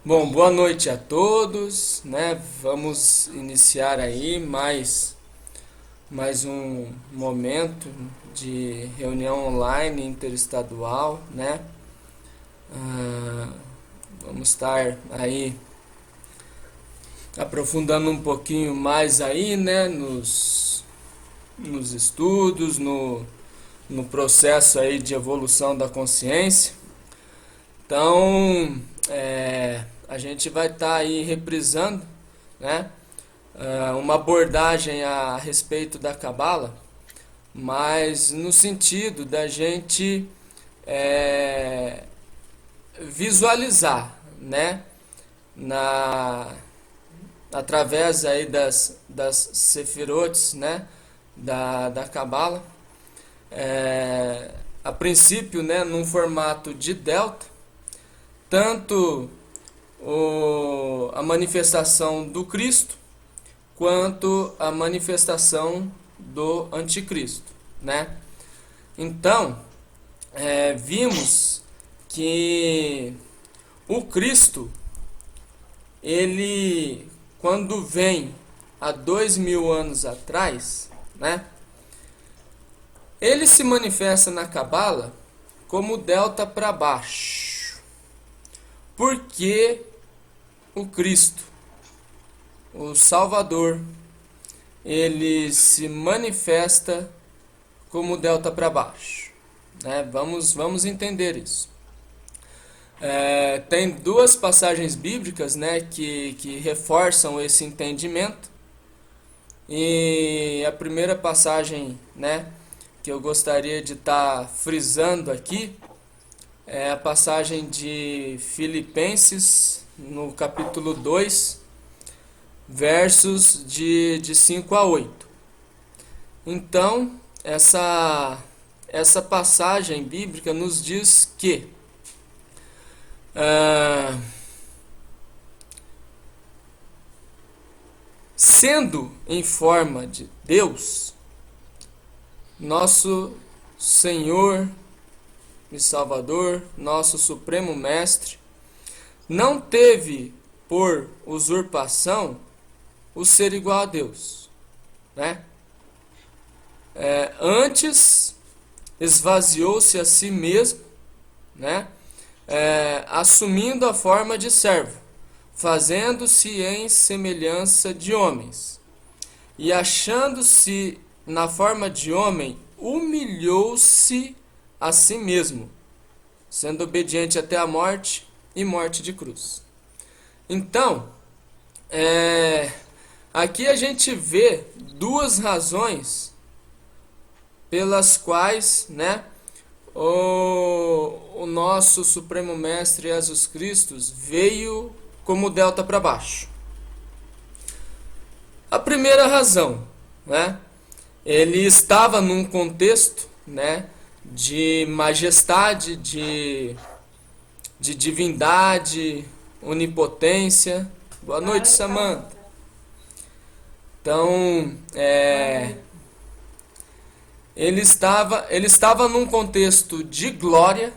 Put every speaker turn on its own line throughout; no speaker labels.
Bom, boa noite a todos, né? Vamos iniciar aí mais um momento de reunião online interestadual, né? Ah, vamos estar aí aprofundando um pouquinho mais aí, né? Nos estudos, no processo aí de evolução da consciência. Então, a gente vai estar aí reprisando, né? Uma abordagem a respeito da Cabala, mas no sentido da gente é, visualizar, né? Na, através aí das sefirotes, né? Da Cabala, a princípio, né? Num formato de delta, tanto a manifestação do Cristo quanto a manifestação do anticristo, né? Então, vimos que o Cristo, ele, quando vem há 2000 anos atrás, né? Ele se manifesta na Cabala como delta para baixo. Porque o Cristo, o Salvador, ele se manifesta como delta para baixo, né? Vamos entender isso. Tem duas passagens bíblicas, né, que reforçam esse entendimento. E a primeira passagem, né, que eu gostaria de estar frisando aqui é a passagem de Filipenses, no capítulo 2, versos de 5 a 8. Então, essa passagem bíblica nos diz que ah, sendo em forma de Deus, nosso Senhor e Salvador, nosso Supremo Mestre, não teve por usurpação o ser igual a Deus, né? Antes esvaziou-se a si mesmo, né? Assumindo a forma de servo, fazendo-se em semelhança de homens, e achando-se na forma de homem, humilhou-se a si mesmo, sendo obediente até a morte e morte de cruz. Então, aqui a gente vê duas razões pelas quais, né, o nosso Supremo Mestre Jesus Cristo veio como delta para baixo. A primeira razão, né, ele estava num contexto, né, de majestade, de divindade, onipotência. Boa noite, Samantha. Então, ele estava num contexto de glória,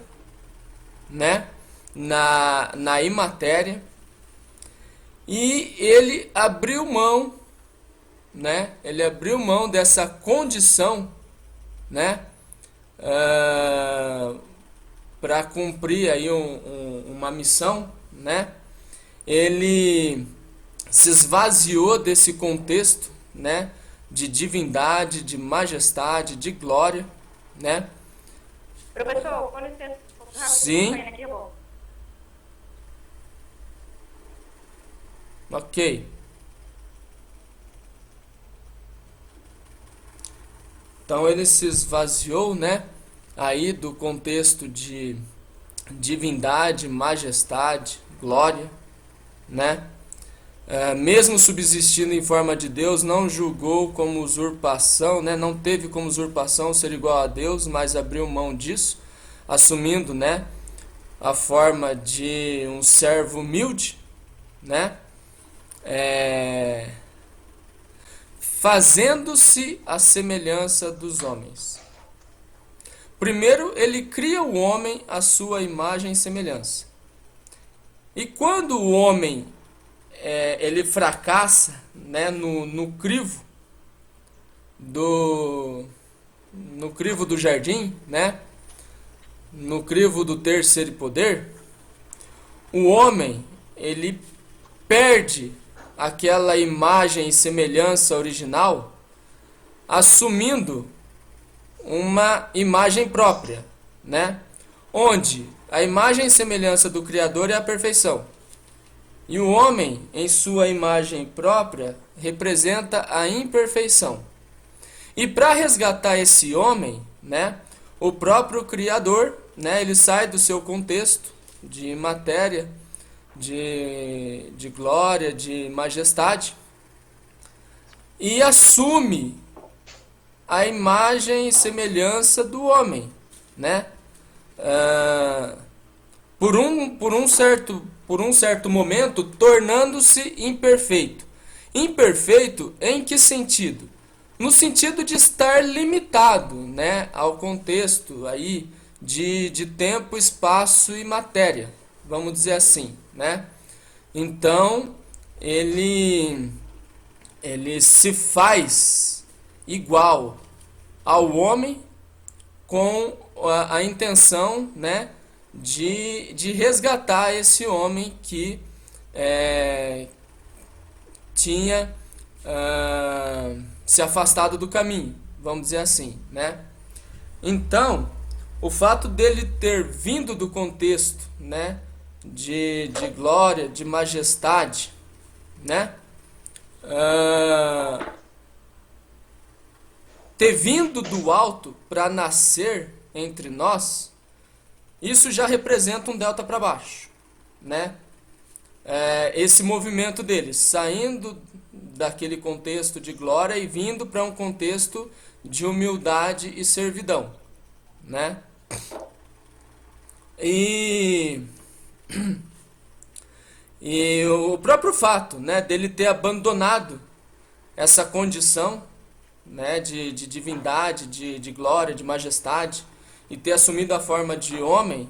né, na imatéria, e ele abriu mão, né, ele abriu mão dessa condição, né, para cumprir aí uma missão, né? Ele se esvaziou desse contexto, né, de divindade, de majestade, de glória, né?
Professor, com licença,
Sim,
saindo aqui, eu volto.
ok. Então ele se esvaziou, né, aí do contexto de divindade, majestade, glória, né? Mesmo subsistindo em forma de Deus, não julgou como usurpação, né? Não teve como usurpação ser igual a Deus, mas abriu mão disso, assumindo, né, a forma de um servo humilde, né? Fazendo-se a semelhança dos homens. Primeiro, ele cria o homem à sua imagem e semelhança. E quando o homem ele fracassa, né, no crivo do jardim, né, no crivo do ter, ser e poder, o homem ele perde aquela imagem e semelhança original, assumindo uma imagem própria, né? Onde a imagem e semelhança do Criador é a perfeição. E o homem, em sua imagem própria, representa a imperfeição. E para resgatar esse homem, né, o próprio Criador, né, ele sai do seu contexto de matéria, de glória, de majestade, e assume a imagem e semelhança do homem, né? Por um certo momento, tornando-se imperfeito. Imperfeito em que sentido? No sentido de estar limitado, né, ao contexto aí de tempo, espaço e matéria, vamos dizer assim, né? Então, ele se faz igual ao homem com a intenção, né, de resgatar esse homem que tinha se afastado do caminho, vamos dizer assim, né? Então, o fato dele ter vindo do contexto, né, de glória, de majestade, né, ter vindo do alto para nascer entre nós, isso já representa um delta para baixo, né? Esse movimento dele, saindo daquele contexto de glória e vindo para um contexto de humildade e servidão, né? E o próprio fato, né, dele ter abandonado essa condição, né, de divindade, de glória, de majestade, e ter assumido a forma de homem,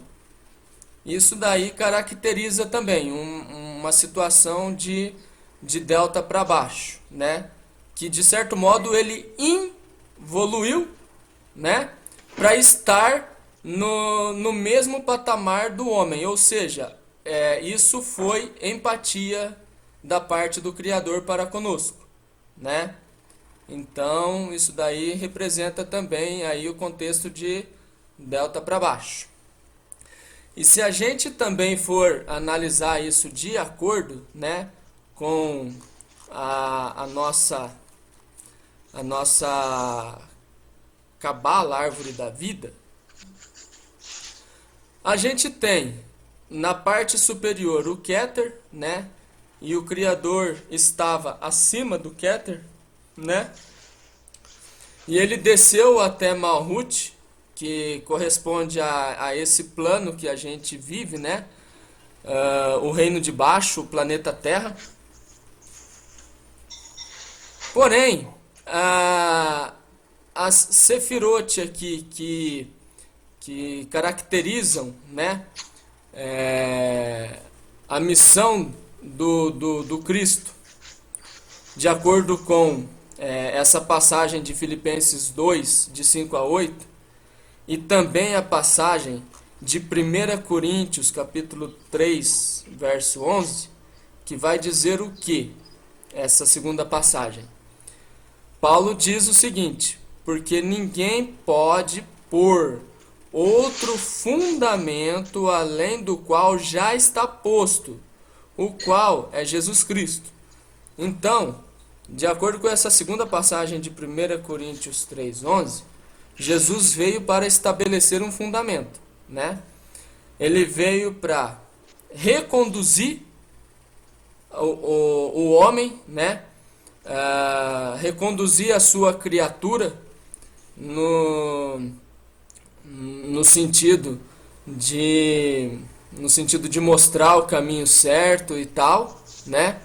isso daí caracteriza também uma situação de delta para baixo, né? Que de certo modo ele evoluiu, né, para estar no mesmo patamar do homem, ou seja, isso foi empatia da parte do Criador para conosco, né? Então isso daí representa também aí o contexto de delta para baixo. E se a gente também for analisar isso de acordo, né, com a nossa cabala, árvore da vida, a gente tem na parte superior o Keter, né, e o Criador estava acima do Keter, né, e ele desceu até Malhut, que corresponde a esse plano que a gente vive, né? O reino de baixo, o planeta Terra. Porém, as Sefirot aqui que caracterizam, né, a missão do Cristo, de acordo com essa passagem de Filipenses 2, de 5 a 8, e também a passagem de 1 Coríntios, capítulo 3, verso 11, que vai dizer o que? Essa segunda passagem. Paulo diz o seguinte: porque ninguém pode pôr outro fundamento além do qual já está posto, o qual é Jesus Cristo. Então, de acordo com essa segunda passagem de 1 Coríntios 3, 11, Jesus veio para estabelecer um fundamento, né? Ele veio para reconduzir o homem, né? Reconduzir a sua criatura no sentido de mostrar o caminho certo e tal, né?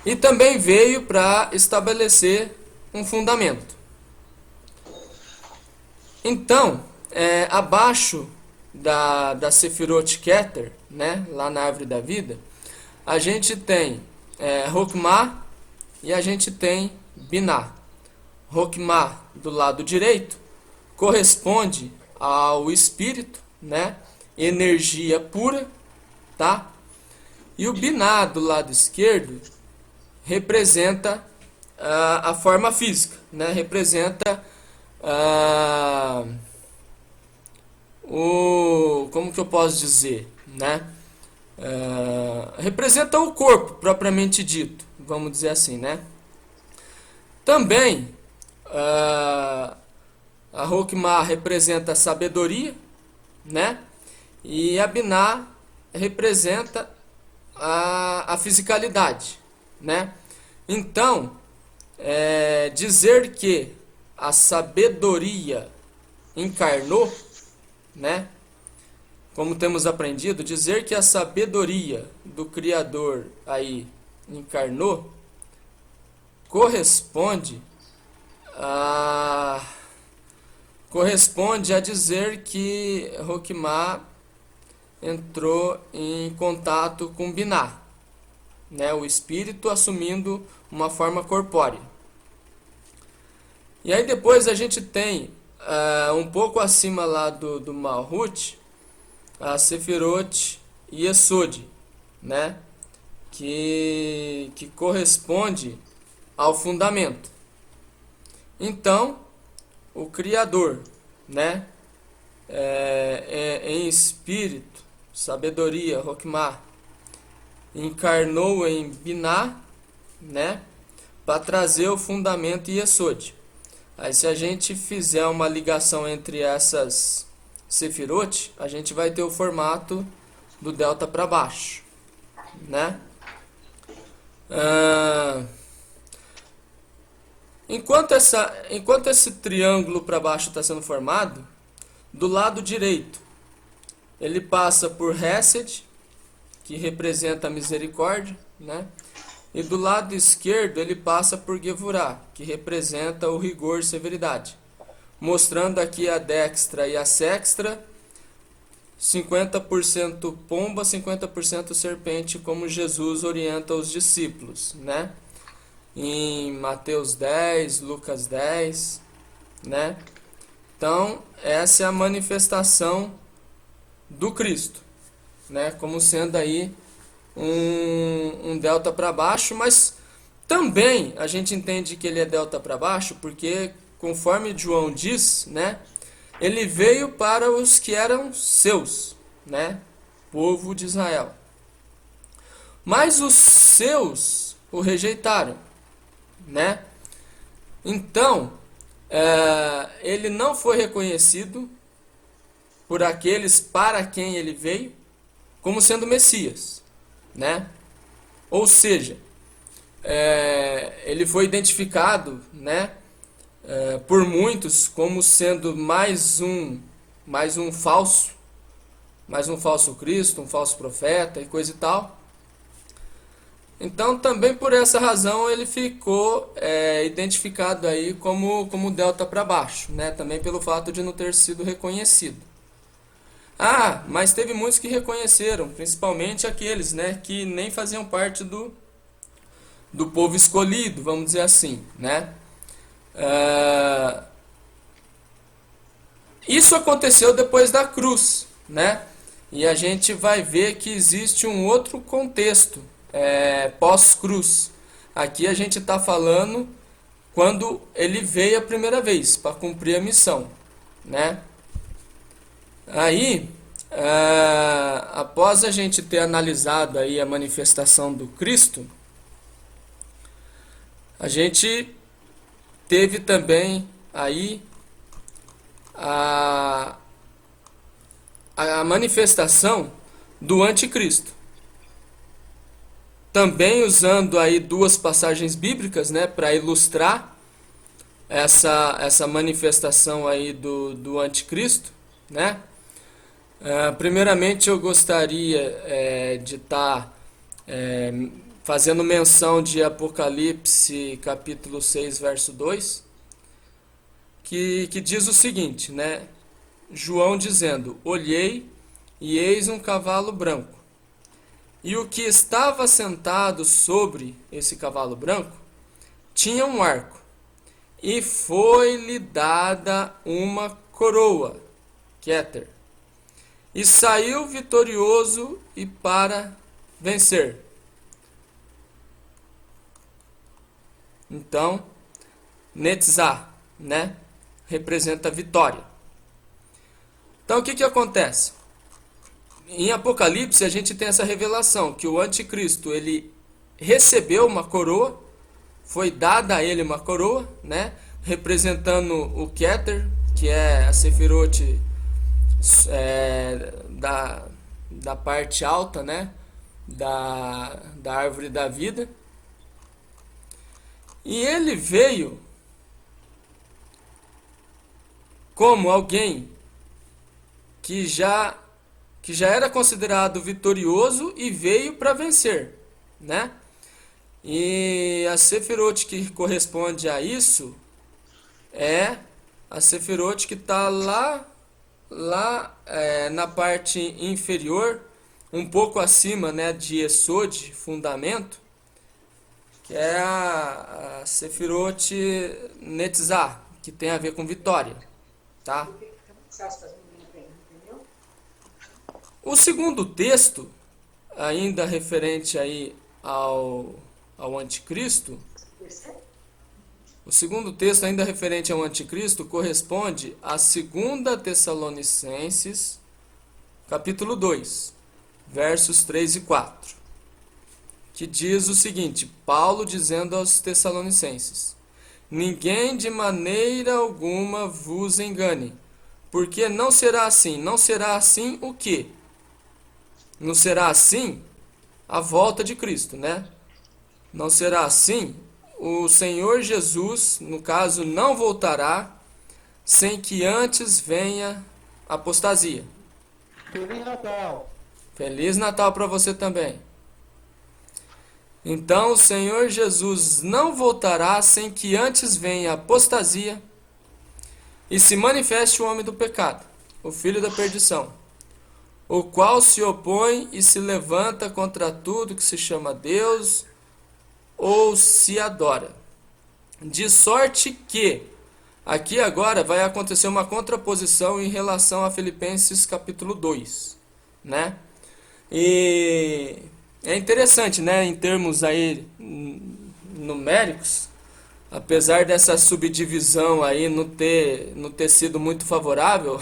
E também veio para estabelecer um fundamento. Então, abaixo da Sefirot Keter, né, lá na árvore da vida, a gente tem Hokmah e a gente tem Binah. Hokmah do lado direito corresponde ao espírito, né, energia pura, tá? E o Binah do lado esquerdo representa a forma física, né? Representa como que eu posso dizer, né? Representa o corpo propriamente dito, vamos dizer assim, né? Também a Hokmah representa a sabedoria, né? E a Binah representa a fisicalidade, né? Então, dizer que a sabedoria encarnou, né? Como temos aprendido, dizer que a sabedoria do Criador aí encarnou corresponde a dizer que Hokmah entrou em contato com Binah, né? O espírito assumindo uma forma corpórea. E aí depois a gente tem um pouco acima lá do Malhut, a Sefirot Yesod, né? Que corresponde ao fundamento. Então, o Criador, né? Em espírito, sabedoria, Hokmah, encarnou em Binah, né? Para trazer o fundamento Yesod. Aí se a gente fizer uma ligação entre essas Sefirot, a gente vai ter o formato do delta para baixo, né? Enquanto esse triângulo para baixo está sendo formado, do lado direito ele passa por Hesed, que representa a misericórdia, né? E do lado esquerdo ele passa por Gevurah, que representa o rigor e severidade. Mostrando aqui a dextra e a sextra, 50% pomba, 50% serpente, como Jesus orienta os discípulos, né? Em Mateus 10, Lucas 10, né? Então, essa é a manifestação do Cristo, né? Como sendo aí um delta para baixo, mas também a gente entende que ele é delta para baixo, porque conforme João diz, né? Ele veio para os que eram seus, né? Povo de Israel. Mas os seus o rejeitaram, né? Então, ele não foi reconhecido por aqueles para quem ele veio como sendo Messias, né? Ou seja, ele foi identificado, né? Por muitos como sendo mais um falso Cristo, um falso profeta e coisa e tal. Então também por essa razão ele ficou identificado aí como delta para baixo, né? Também pelo fato de não ter sido reconhecido. Mas teve muitos que reconheceram, principalmente aqueles, né, que nem faziam parte do povo escolhido, vamos dizer assim, né? Isso aconteceu depois da cruz, né? E a gente vai ver que existe um outro contexto pós-cruz. Aqui a gente está falando quando ele veio a primeira vez para cumprir a missão, né? Aí, após a gente ter analisado aí a manifestação do Cristo, a gente teve também aí a manifestação do anticristo. Também usando aí duas passagens bíblicas, né, para ilustrar essa manifestação aí do anticristo, né? Primeiramente eu gostaria de estar fazendo menção de Apocalipse capítulo 6, verso 2, que diz o seguinte, né? João dizendo: olhei e eis um cavalo branco, E o que estava sentado sobre esse cavalo branco tinha um arco, e foi-lhe dada uma coroa, Kéter, e saiu vitorioso e para vencer. Então, Netzah, né, representa vitória. Então, o que acontece? Em Apocalipse, a gente tem essa revelação, que o anticristo, ele recebeu uma coroa, foi dada a ele uma coroa, né, representando o Kéter, que é a Sefirote da parte alta, né, da árvore da vida. E ele veio como alguém que já era considerado vitorioso e veio para vencer, né? E a Sefirote que corresponde a isso é a Sefirote que está lá na parte inferior, um pouco acima, né, de Esod, fundamento, que é a Sefirote Netzah, que tem a ver com vitória, tá? O segundo texto, ainda referente aí ao anticristo, o segundo texto, ainda referente ao anticristo, corresponde a 2 Tessalonicenses, capítulo 2, versos 3 e 4, que diz o seguinte, Paulo dizendo aos Tessalonicenses: ninguém de maneira alguma vos engane, porque não será assim. Não será assim o quê? Não será assim a volta de Cristo, né? Não será assim. O Senhor Jesus, no caso, não voltará sem que antes venha a apostasia.
Feliz Natal!
Feliz Natal para você também. Então o Senhor Jesus não voltará sem que antes venha a apostasia e se manifeste o homem do pecado, o filho da perdição, o qual se opõe e se levanta contra tudo que se chama Deus ou se adora. De sorte que, aqui agora vai acontecer uma contraposição em relação a Filipenses capítulo 2, né? E é interessante, né, em termos aí numéricos, apesar dessa subdivisão aí não ter sido muito favorável,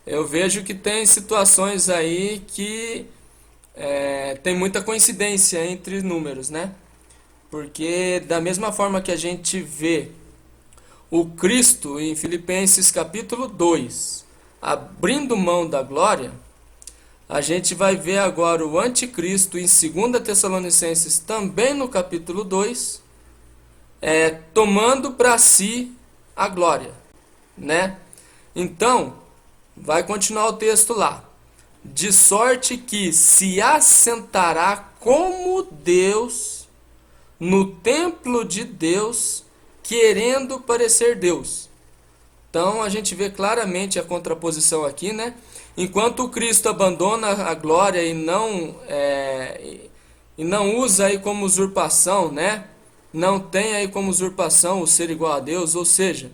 eu vejo que tem situações aí que tem muita coincidência entre números, né? Porque da mesma forma que a gente vê o Cristo em Filipenses capítulo 2 abrindo mão da glória, a gente vai ver agora o anticristo em 2 Tessalonicenses também no capítulo 2, tomando para si a glória, né? Então, vai continuar o texto lá. De sorte que se assentará como Deus no templo de Deus, querendo parecer Deus. Então a gente vê claramente a contraposição aqui, né? Enquanto o Cristo abandona a glória e não usa aí como usurpação, né? Não tem aí como usurpação o ser igual a Deus, ou seja,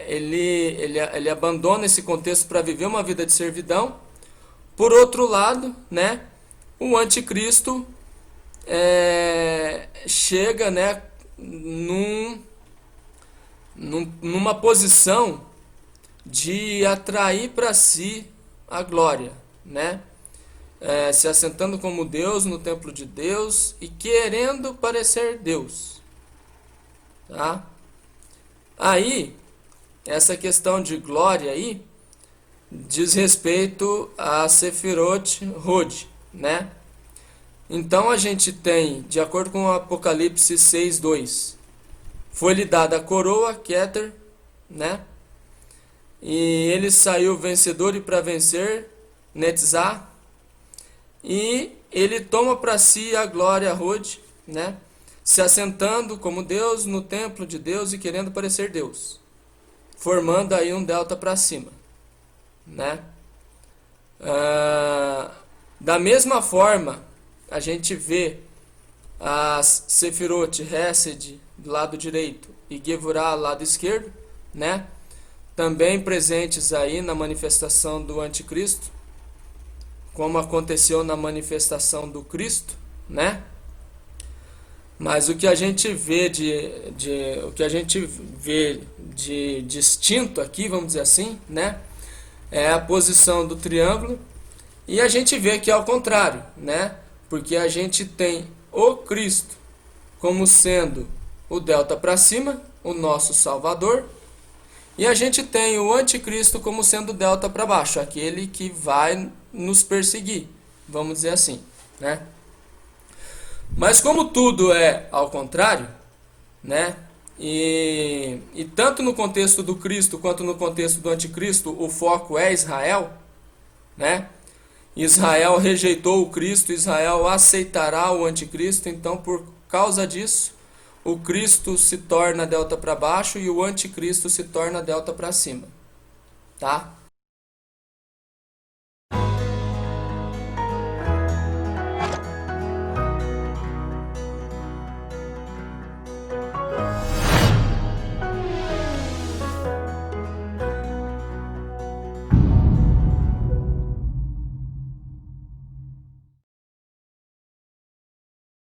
ele abandona esse contexto para viver uma vida de servidão. Por outro lado, né? O anticristo chega, né, numa posição de atrair para si a glória, né? Se assentando como Deus no templo de Deus e querendo parecer Deus, tá? Aí, essa questão de glória aí diz respeito a Sefirot Hod, né? Então a gente tem, de acordo com o Apocalipse 6:2, foi-lhe dada a coroa, Kéter, né? E ele saiu vencedor e para vencer, Netzah, e ele toma para si a glória, Hod, né? Se assentando como Deus no templo de Deus e querendo parecer Deus, formando aí um delta para cima, né? Da mesma forma, a gente vê as Sefirot, Hesed, do lado direito, e Gevurah, lado esquerdo, né? Também presentes aí na manifestação do anticristo, como aconteceu na manifestação do Cristo, né? Mas o que a gente vê de distinto aqui, vamos dizer assim, né? É a posição do triângulo, e a gente vê que é ao contrário, né? Porque a gente tem o Cristo como sendo o delta para cima, o nosso Salvador, e a gente tem o anticristo como sendo o delta para baixo, aquele que vai nos perseguir, vamos dizer assim, né? Mas como tudo é ao contrário, né? E tanto no contexto do Cristo quanto no contexto do anticristo, o foco é Israel, né? Israel rejeitou o Cristo, Israel aceitará o anticristo, então por causa disso, o Cristo se torna delta para baixo e o anticristo se torna delta para cima, tá?